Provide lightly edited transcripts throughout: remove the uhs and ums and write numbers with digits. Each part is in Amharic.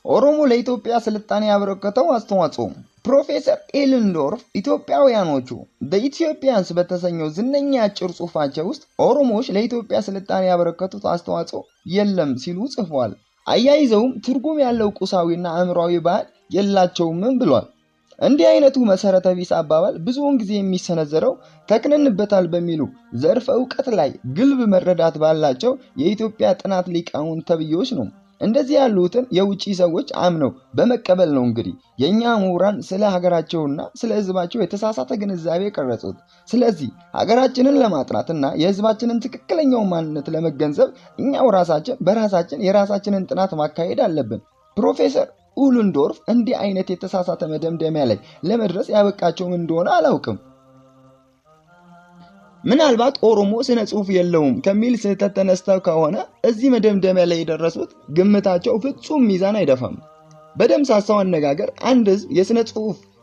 ኦሮሞ ለኢትዮጵያ ስልጣኔ ያበረከተው አስተዋጽኦ። ፕሮፌሰር ኤልንዶርፍ ኢትዮጵያውያኖቹ በኢትዮጵያንስ በተሰኘው ዝነኛ አጭር ጽሑፋቸው ውስጥ ኦሮሞዎች ለኢትዮጵያ ስልጣኔ ያበረከቱት አስተዋጽኦ የለም ሲሉ ጽፈዋል። አያይዘውም ትርጉም ያለው ቁሳዊና አእምሯዊ ባህል የላቸውም ብሏል። እንዲህ አይነቱ መሰረተ ቢስ አባባል ብዙውን ጊዜ የሚሰነዘረው ተክነንበታል በሚሉ ዘርፈ ዕውቀት ላይ ግልብ መረዳት ባላቸው የኢትዮጵያ ጥናት ሊቃውንት ተብዮች ነው። እንደዚህ ያሉትን የውጪ ሰዎች አምነው በመቀበል ነው እንግዲህ የኛ ምሁራን ስለ ሀገራቸውና ስለ ሕዝባቸው የተሳሳተ ግንዛቤ ቀረጹት። ስለዚህ ሀገራችንን ለማጥናትና የሕዝባችንን ትክክለኛው ማንነት ለመገንዘብ እኛው ራሳችን በራሳችን የራሳችንን ጥናት ማካሄድ አለብን። ፕሮፌሰር ኡሉንዶርፍ እንዲህ አይነት የተሳሳተ መደምደሚያ ላይ ለመድረስ ያበቃቸው እንደሆነ አላውቅም። ምናልባት ኦሮሞ ስነ ጽሑፍ የለውም ከሚል ስህተት ተነስተው ከሆነ እዚህ መደምደሚያ ላይ የደረሱት ግምታቸው ፍጹም ሚዛን አይደፋም። በደምሳሳው አነጋገር አንድ ሕዝብ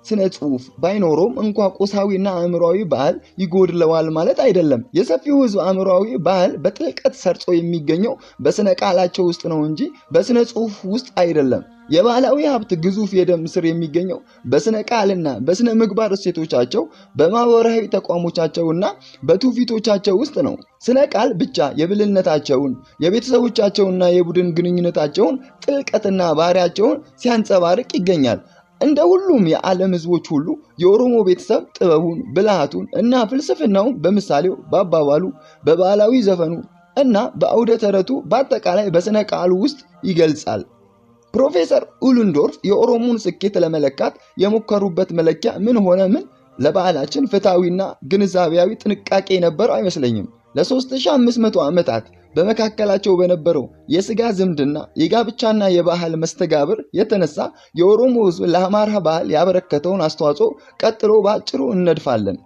ስነ ጽሑፍ ባይኖረውም እንኳ ቁሳዊና አእምሯዊ ባህል ይጎድለዋል ማለት አይደለም። የሰፊው ሕዝብ አእምሯዊ ባህል በጥልቀት ሰርጾ የሚገኘው በስነ ቃላቸው ውስጥ ነው እንጂ በስነ ጽሑፍ ውስጥ አይደለም። የባህላዊ ሀብት ግዙፍ የደም ስር የሚገኘው በስነ ቃልና በስነ ምግባር እሴቶቻቸው፣ በማህበራዊ ተቋሞቻቸውና በትውፊቶቻቸው ውስጥ ነው። ስነ ቃል ብቻ የብልህነታቸውን፣ የቤተሰቦቻቸውና የቡድን ግንኙነታቸውን ጥልቀትና ባህሪያቸውን ሲያንጸባርቅ ይገኛል። እንደ ሁሉም የዓለም ህዝቦች ሁሉ የኦሮሞ ቤተሰብ ጥበቡን፣ ብልሃቱን እና ፍልስፍናውን በምሳሌው፣ በአባባሉ፣ በባህላዊ ዘፈኑ እና በአውደ ተረቱ በአጠቃላይ በስነ ቃሉ ውስጥ ይገልጻል። ፕሮፌሰር ኡሉንዶርፍ የኦሮሞን ስኬት ለመለካት የሞከሩበት መለኪያ ምን ሆነ ምን ለባህላችን ፍትሐዊና ግንዛቤያዊ ጥንቃቄ የነበረው አይመስለኝም። ለ3500 ዓመታት በመካከላቸው በነበረው የስጋ ዝምድና የጋብቻና የባህል መስተጋብር የተነሳ የኦሮሞ ህዝብ ለአማራ ባህል ያበረከተውን አስተዋጽኦ ቀጥሎ ባጭሩ እነድፋለን።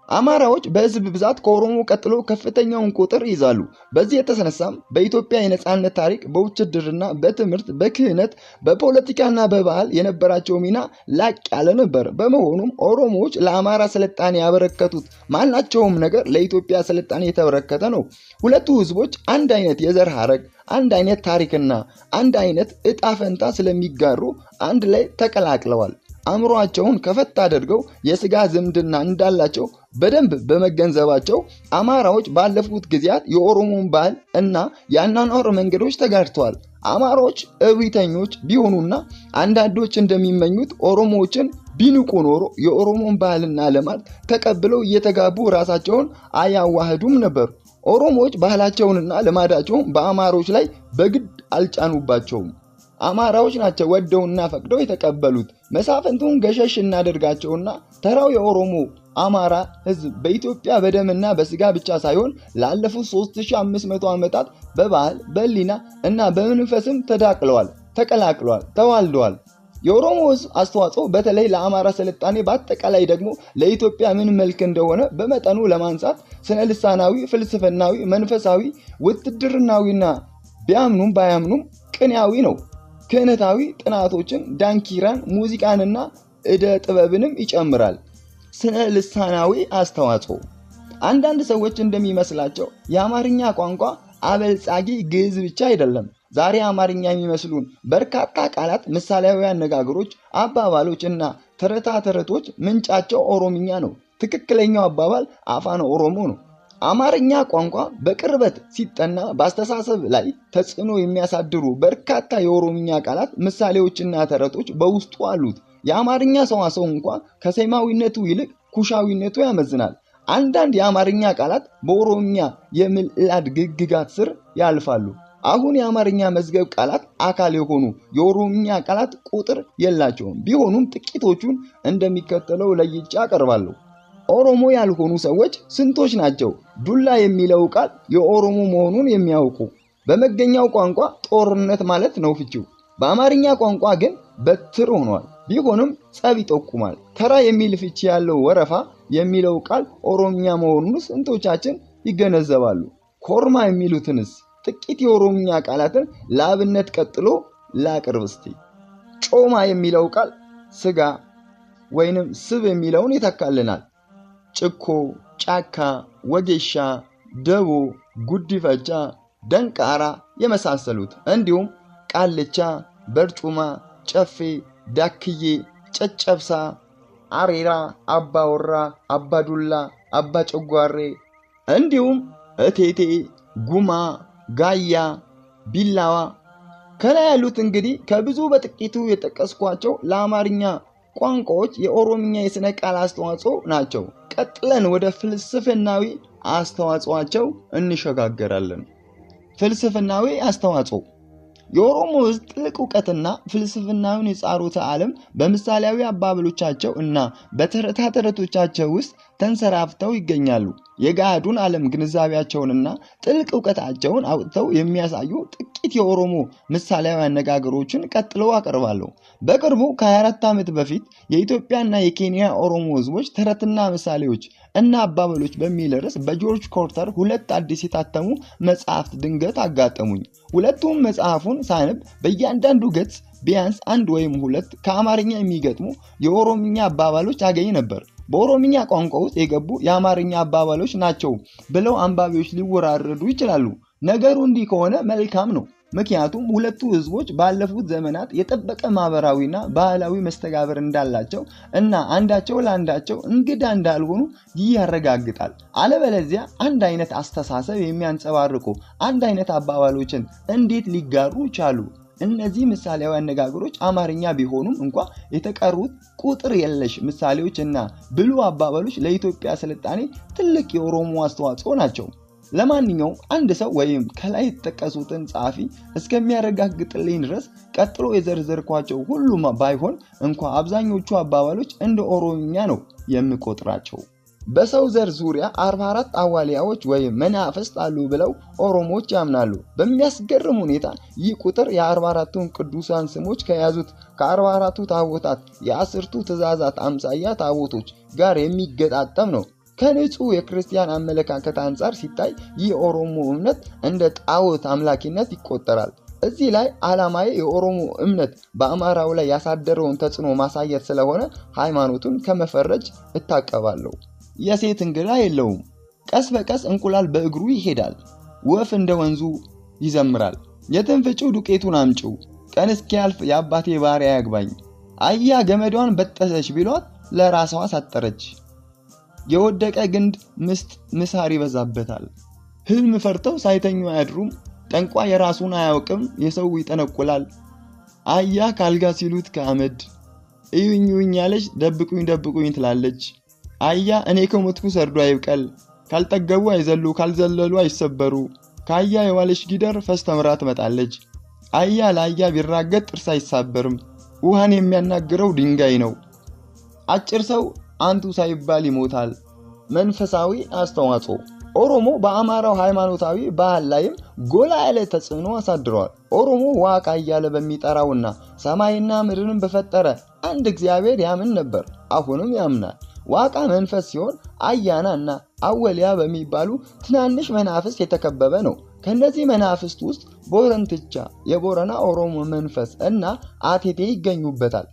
አማራዎች በህዝብ ብዛት ከኦሮሞ ቀጥሎ ከፍተኛውን ቁጥር ይዛሉ። በዚህ የተነሳም በኢትዮጵያ የነጻነት ታሪክ በውትድርና፣ በትምህርት፣ በክህነት፣ በፖለቲካና በባህል የነበራቸው ሚና ላቅ ያለ ነበር። በመሆኑም ኦሮሞዎች ለአማራ ስልጣኔ ያበረከቱት ማናቸውም ነገር ለኢትዮጵያ ስልጣኔ የተበረከተ ነው። ሁለቱ ህዝቦች አንድ አይነት የዘር ሐረግ፣ አንድ አይነት ታሪክና አንድ አይነት እጣ ፈንታ ስለሚጋሩ አንድ ላይ ተቀላቅለዋል። አእምሮአቸውን ከፈት አድርገው የስጋ ዝምድና እንዳላቸው በደንብ በመገንዘባቸው አማራዎች ባለፉት ጊዜያት የኦሮሞን ባህል እና የአኗኗር መንገዶች ተጋድተዋል። አማራዎች እብሪተኞች ቢሆኑና አንዳንዶች እንደሚመኙት ኦሮሞዎችን ቢንቁ ኖሮ የኦሮሞን ባህልና ልማድ ተቀብለው እየተጋቡ ራሳቸውን አያዋህዱም ነበር። ኦሮሞዎች ባህላቸውንና ልማዳቸውን በአማሮች ላይ በግድ አልጫኑባቸውም። አማራዎች ናቸው ወደውና ፈቅደው የተቀበሉት። መሳፍንቱን ገሸሽ እናደርጋቸውና ተራው የኦሮሞ አማራ ህዝብ በኢትዮጵያ በደምና በስጋ ብቻ ሳይሆን ላለፉት 3500 ዓመታት በባህል፣ በህሊና እና በመንፈስም ተዳቅለዋል፣ ተቀላቅለዋል፣ ተዋልደዋል። የኦሮሞ ህዝብ አስተዋጽኦ በተለይ ለአማራ ስልጣኔ በአጠቃላይ ደግሞ ለኢትዮጵያ ምን መልክ እንደሆነ በመጠኑ ለማንሳት ስነ ልሳናዊ፣ ፍልስፍናዊ፣ መንፈሳዊ፣ ውትድርናዊና ቢያምኑም ባያምኑም ቅኔያዊ ነው። ክህነታዊ ጥናቶችን፣ ዳንኪራን፣ ሙዚቃንና እደ ጥበብንም ይጨምራል። ስነ ልሳናዊ አስተዋጽኦ አንዳንድ ሰዎች እንደሚመስላቸው የአማርኛ ቋንቋ አበልጻጊ ግዕዝ ብቻ አይደለም። ዛሬ አማርኛ የሚመስሉን በርካታ ቃላት፣ ምሳሌያዊ አነጋገሮች፣ አባባሎች እና ተረታ ተረቶች ምንጫቸው ኦሮምኛ ነው። ትክክለኛው አባባል አፋን ኦሮሞ ነው። አማርኛ ቋንቋ በቅርበት ሲጠና በአስተሳሰብ ላይ ተጽዕኖ የሚያሳድሩ በርካታ የኦሮምኛ ቃላት፣ ምሳሌዎችና ተረቶች በውስጡ አሉት። የአማርኛ ሰዋሰው እንኳን ከሴማዊነቱ ይልቅ ኩሻዊነቱ ያመዝናል። አንዳንድ የአማርኛ ቃላት በኦሮምኛ የምዕላድ ግግጋት ስር ያልፋሉ። አሁን የአማርኛ መዝገብ ቃላት አካል የሆኑ የኦሮምኛ ቃላት ቁጥር የላቸውም። ቢሆኑም ጥቂቶቹን እንደሚከተለው ለይቼ አቀርባለሁ። ኦሮሞ ያልሆኑ ሰዎች ስንቶች ናቸው? ዱላ የሚለው ቃል የኦሮሞ መሆኑን የሚያውቁ። በመገኛው ቋንቋ ጦርነት ማለት ነው ፍቺው። በአማርኛ ቋንቋ ግን በትር ሆኗል። ቢሆንም ጸብ ይጠቁማል። ተራ የሚል ፍቺ ያለው ወረፋ የሚለው ቃል ኦሮምኛ መሆኑን ስንቶቻችን ይገነዘባሉ? ኮርማ የሚሉትንስ? ጥቂት የኦሮምኛ ቃላትን ለአብነት ቀጥሎ ላቅርብ እስቲ። ጮማ የሚለው ቃል ስጋ ወይንም ስብ የሚለውን ይተካልናል። ጭኮ፣ ጫካ፣ ወጌሻ፣ ደቦ፣ ጉዲፈቻ፣ ደንቃራ የመሳሰሉት እንዲሁም ቃልቻ፣ በርጩማ፣ ጨፌ፣ ዳክዬ፣ ጨጨብሳ፣ አሬራ፣ አባወራ፣ አባዱላ፣ አባጨጓሬ እንዲሁም እቴቴ፣ ጉማ፣ ጋያ፣ ቢላዋ። ከላይ ያሉት እንግዲህ ከብዙ በጥቂቱ የጠቀስኳቸው ለአማርኛ ቋንቋዎች የኦሮምኛ የሥነ ቃል አስተዋጽኦ ናቸው። ቀጥለን ወደ ፍልስፍናዊ አስተዋጽኦአቸው እንሸጋገራለን። ፍልስፍናዊ አስተዋጽኦ የኦሮሞ ሕዝብ ጥልቅ ዕውቀትና ፍልስፍናዊን የጻሩት ዓለም በምሳሌያዊ አባባሎቻቸው እና በተረታ ተረቶቻቸው ውስጥ ተንሰራፍተው ይገኛሉ። የጋዱን ዓለም ግንዛቤያቸውንና ጥልቅ ዕውቀታቸውን አውጥተው የሚያሳዩ ጥቂት የኦሮሞ ምሳሌያዊ አነጋገሮችን ቀጥለው አቀርባለሁ። በቅርቡ ከ24 ዓመት በፊት የኢትዮጵያና የኬንያ ኦሮሞ ሕዝቦች ተረትና ምሳሌዎች እና አባባሎች በሚል ርዕስ በጆርጅ ኮርተር 2 አዲስ የታተሙ መጽሐፍት ድንገት አጋጠሙኝ። ሁለቱም መጽሐፉን ሳነብ በእያንዳንዱ ገጽ ቢያንስ 1 ወይም 2 ከአማርኛ የሚገጥሙ የኦሮምኛ አባባሎች አገኝ ነበር። በኦሮምኛ ቋንቋ ውስጥ የገቡ የአማርኛ አባባሎች ናቸው ብለው አንባቢዎች ሊወራረዱ ይችላሉ። ነገሩ እንዲህ ከሆነ መልካም ነው። ምክንያቱም ሁለቱ ህዝቦች ባለፉት ዘመናት የጠበቀ ማህበራዊና ባህላዊ መስተጋብር እንዳላቸው እና አንዳቸው ለአንዳቸው እንግዳ እንዳልሆኑ ያረጋግጣል። አለበለዚያ አንድ አይነት አስተሳሰብ የሚያንጸባርቁ አንድ አይነት አባባሎችን እንዴት ሊጋሩ ቻሉ? እነዚህ ምሳሌያዊ አነጋገሮች አማርኛ ቢሆኑም እንኳን የተቀሩት ቁጥር የለሽ ምሳሌዎች እና ብሉይ አባባሎች ለኢትዮጵያ ስልጣኔ ትልቅ የኦሮሞ አስተዋጽኦ ናቸው። ለማንኛውም አንድ ሰው ወይም ከላይ የተጠቀሱትን ጸሐፊ እስከሚያረጋግጥልኝ ድረስ ቀጥሎ የዘርዘርኳቸው ሁሉም ባይሆን እንኳን አብዛኞቹ አባባሎች እንደ ኦሮምኛ ነው የምቆጥራቸው። በሰው ዘር ዙሪያ 44 አዋሊያዎች ወይም መናፍስት አሉ ብለው ኦሮሞዎች ያምናሉ። በሚያስገርም ሁኔታ ይህ ቁጥር የ44ቱን ቅዱሳን ስሞች ከያዙት ከ44ቱ ታቦታት የ10ቱ ትእዛዛት አምሳያ ታቦቶች ጋር የሚገጣጠም ነው። ከንጹህ የክርስቲያን አመለካከት አንጻር ሲታይ ይህ ኦሮሞ እምነት እንደ ጣዖት አምላኪነት ይቆጠራል። እዚህ ላይ ዓላማዬ የኦሮሞ እምነት በአማራው ላይ ያሳደረውን ተጽዕኖ ማሳየት ስለሆነ ሃይማኖቱን ከመፈረጅ እታቀባለሁ። የሴት እንግዳ የለውም። ቀስ በቀስ እንቁላል በእግሩ ይሄዳል። ወፍ እንደ ወንዙ ይዘምራል። የትንፍጪው ዱቄቱን አምጪው፣ ቀን እስኪያልፍ የአባቴ ባሪያ ያግባኝ። አያ ገመዷን በጠሰች ቢሏት ለራሷ ሳጠረች። የወደቀ ግንድ ምስጥ ምሳር ይበዛበታል። ህልም ፈርተው ሳይተኙ አያድሩም። ጠንቋ የራሱን አያውቅም፣ የሰው ይጠነቁላል። አያ ካልጋ ሲሉት ከአመድ እዩኝ እዩኝ ያለች ደብቁኝ ደብቁኝ ትላለች። አያ እኔ ከሞትኩ ሰርዶ አይብቀል፣ ካልጠገቡ አይዘሉ ካልዘለሉ አይሰበሩ። ካያ የዋለች ጊደር ፈስ ተምራ ትመጣለች። አያ ለአያ ቢራገጥ ጥርስ አይሳበርም፣ ውሃን የሚያናግረው ድንጋይ ነው። አጭር ሰው አንቱ ሳይባል ይሞታል። መንፈሳዊ አስተዋጽኦ ኦሮሞ በአማራው ሃይማኖታዊ ባህል ላይም ጎላ ያለ ተጽዕኖ አሳድሯል። ኦሮሞ ዋቃ እያለ በሚጠራውና ሰማይና ምድርን በፈጠረ አንድ እግዚአብሔር ያምን ነበር፣ አሁንም ያምናል። ዋቃ መንፈስ ሲሆን አያና እና አወሊያ በሚባሉ ትናንሽ መናፍስት የተከበበ ነው። ከነዚህ መናፍስት ውስጥ ቦረንትቻ የቦረና ኦሮሞ መንፈስ እና አቴቴ ይገኙበታል።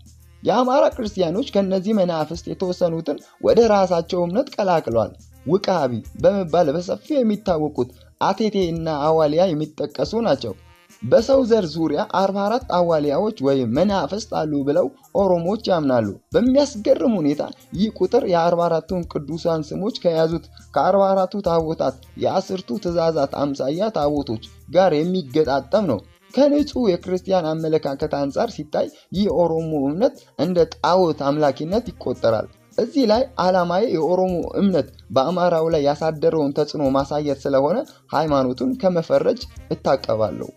የአማራ ክርስቲያኖች ከነዚህ መናፍስት የተወሰኑትን ወደ ራሳቸው እምነት ቀላቅለዋል። ውቃቢ በመባል በሰፊው የሚታወቁት አቴቴ እና አዋሊያ የሚጠቀሱ ናቸው። በሰው ዘር ዙሪያ 44 አዋሊያዎች ወይም መናፍስት አሉ ብለው ኦሮሞዎች ያምናሉ። በሚያስገርም ሁኔታ ይህ ቁጥር የ44ቱን ቅዱሳን ስሞች ከያዙት ከ44ቱ ታቦታት የ10ቱ ትእዛዛት አምሳያ ታቦቶች ጋር የሚገጣጠም ነው። ከንጹህ የክርስቲያን አመለካከት አንጻር ሲታይ ይህ ኦሮሞ እምነት እንደ ጣዖት አምላኪነት ይቆጠራል። እዚህ ላይ ዓላማዬ የኦሮሞ እምነት በአማራው ላይ ያሳደረውን ተጽዕኖ ማሳየት ስለሆነ ሃይማኖቱን ከመፈረጅ እታቀባለሁ።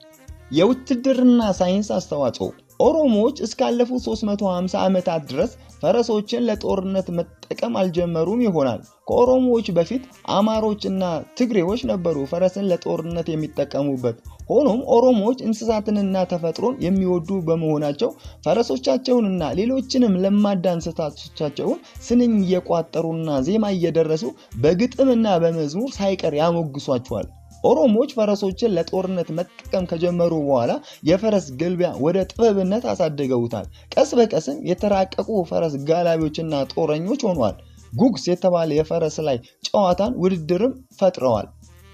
የውትድርና ሳይንስ አስተዋጽኦ ኦሮሞዎች እስካለፉት 350 ዓመታት ድረስ ፈረሶችን ለጦርነት መጠቀም አልጀመሩም ይሆናል። ከኦሮሞዎች በፊት አማሮችና ትግሬዎች ነበሩ ፈረስን ለጦርነት የሚጠቀሙበት። ሆኖም ኦሮሞዎች እንስሳትንና ተፈጥሮን የሚወዱ በመሆናቸው ፈረሶቻቸውንና ሌሎችንም ለማዳ እንስሳቶቻቸውን ስንኝ እየቋጠሩና ዜማ እየደረሱ በግጥምና በመዝሙር ሳይቀር ያሞግሷቸዋል። ኦሮሞዎች ፈረሶችን ለጦርነት መጠቀም ከጀመሩ በኋላ የፈረስ ግልቢያ ወደ ጥበብነት አሳድገውታል። ቀስ በቀስም የተራቀቁ ፈረስ ጋላቢዎችና ጦረኞች ሆነዋል። ጉግስ የተባለ የፈረስ ላይ ጨዋታን ውድድርም ፈጥረዋል።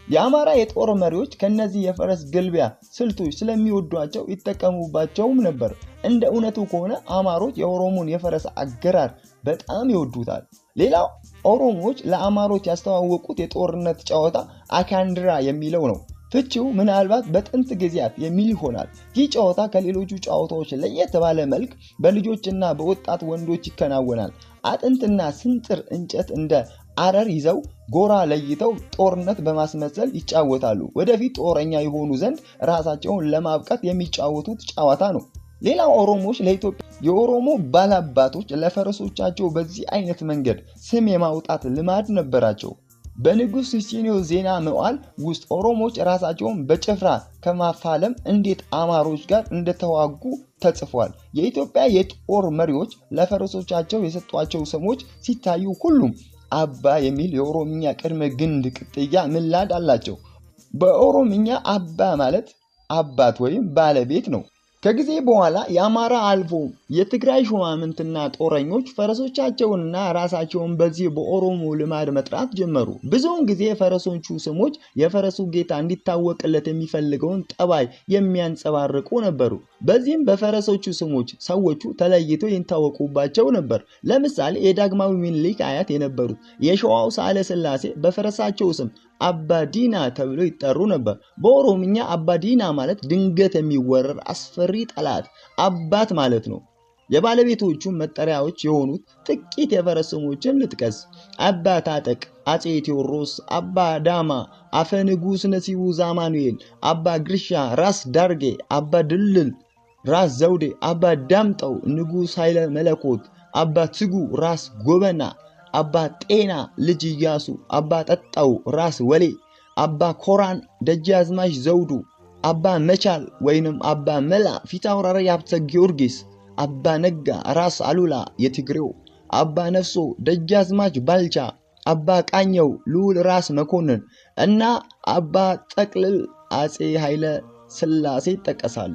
የአማራ የጦር መሪዎች ከነዚህ የፈረስ ግልቢያ ስልቶች ስለሚወዷቸው ይጠቀሙባቸውም ነበር። እንደ እውነቱ ከሆነ አማሮች የኦሮሞን የፈረስ አገራር በጣም ይወዱታል። ሌላው ኦሮሞዎች ለአማሮች ያስተዋወቁት የጦርነት ጨዋታ አካንድራ የሚለው ነው። ፍቺው ምናልባት በጥንት ጊዜያት የሚል ይሆናል። ይህ ጨዋታ ከሌሎቹ ጨዋታዎች ለየት ባለ መልክ በልጆችና በወጣት ወንዶች ይከናወናል። አጥንትና ስንጥር እንጨት እንደ አረር ይዘው ጎራ ለይተው ጦርነት በማስመሰል ይጫወታሉ። ወደፊት ጦረኛ የሆኑ ዘንድ ራሳቸውን ለማብቃት የሚጫወቱት ጨዋታ ነው። ሌላው ኦሮሞዎች ለኢትዮጵያ የኦሮሞ ባላባቶች ለፈረሶቻቸው በዚህ አይነት መንገድ ስም የማውጣት ልማድ ነበራቸው። በንጉሥ ሲሲኒዮ ዜና መዋዕል ውስጥ ኦሮሞዎች ራሳቸውን በጭፍራ ከማፋለም እንዴት አማሮች ጋር እንደተዋጉ ተጽፏል። የኢትዮጵያ የጦር መሪዎች ለፈረሶቻቸው የሰጧቸው ስሞች ሲታዩ ሁሉም አባ የሚል የኦሮምኛ ቅድመ ግንድ ቅጥያ ምላድ አላቸው። በኦሮምኛ አባ ማለት አባት ወይም ባለቤት ነው። ከጊዜ በኋላ የአማራ አልፎ የትግራይ ሹማምንትና ጦረኞች ፈረሶቻቸውንና ራሳቸውን በዚህ በኦሮሞ ልማድ መጥራት ጀመሩ። ብዙውን ጊዜ የፈረሶቹ ስሞች የፈረሱ ጌታ እንዲታወቅለት የሚፈልገውን ጠባይ የሚያንጸባርቁ ነበሩ። በዚህም በፈረሶቹ ስሞች ሰዎቹ ተለይቶ ይታወቁባቸው ነበር። ለምሳሌ የዳግማዊ ምኒልክ አያት የነበሩት የሸዋው ሳህለ ሥላሴ በፈረሳቸው ስም አባዲና ተብሎ ይጠሩ ነበር። በኦሮምኛ አባዲና ማለት ድንገት የሚወረር አስፈሪ ጠላት አባት ማለት ነው። የባለቤቶቹ መጠሪያዎች የሆኑት ጥቂት የፈረስ ስሞችን ልጥቀስ። አባ ታጠቅ፣ አጼ ቴዎድሮስ፣ አባ ዳማ፣ አፈ ንጉሥ ነሲቡ ዛማኑኤል፣ አባ ግርሻ፣ ራስ ዳርጌ፣ አባ ድልል፣ ራስ ዘውዴ፣ አባ ዳምጠው፣ ንጉሥ ኃይለ መለኮት፣ አባ ትጉ፣ ራስ ጎበና፣ አባ ጤና ልጅ ኢያሱ፣ አባ ጠጣው፣ ራስ ወሌ፣ አባ ኮራን፣ ደጃዝማች ዘውዱ፣ አባ መቻል ወይንም አባ መላ ፊታውራሪ ሀብተ ጊዮርጊስ፣ አባ ነጋ፣ ራስ አሉላ የትግሬው፣ አባ ነፍሶ፣ ደጃዝማች ባልቻ፣ አባ ቃኘው፣ ልዑል ራስ መኮንን እና አባ ጠቅልል አጼ ኃይለ ሥላሴ ይጠቀሳሉ።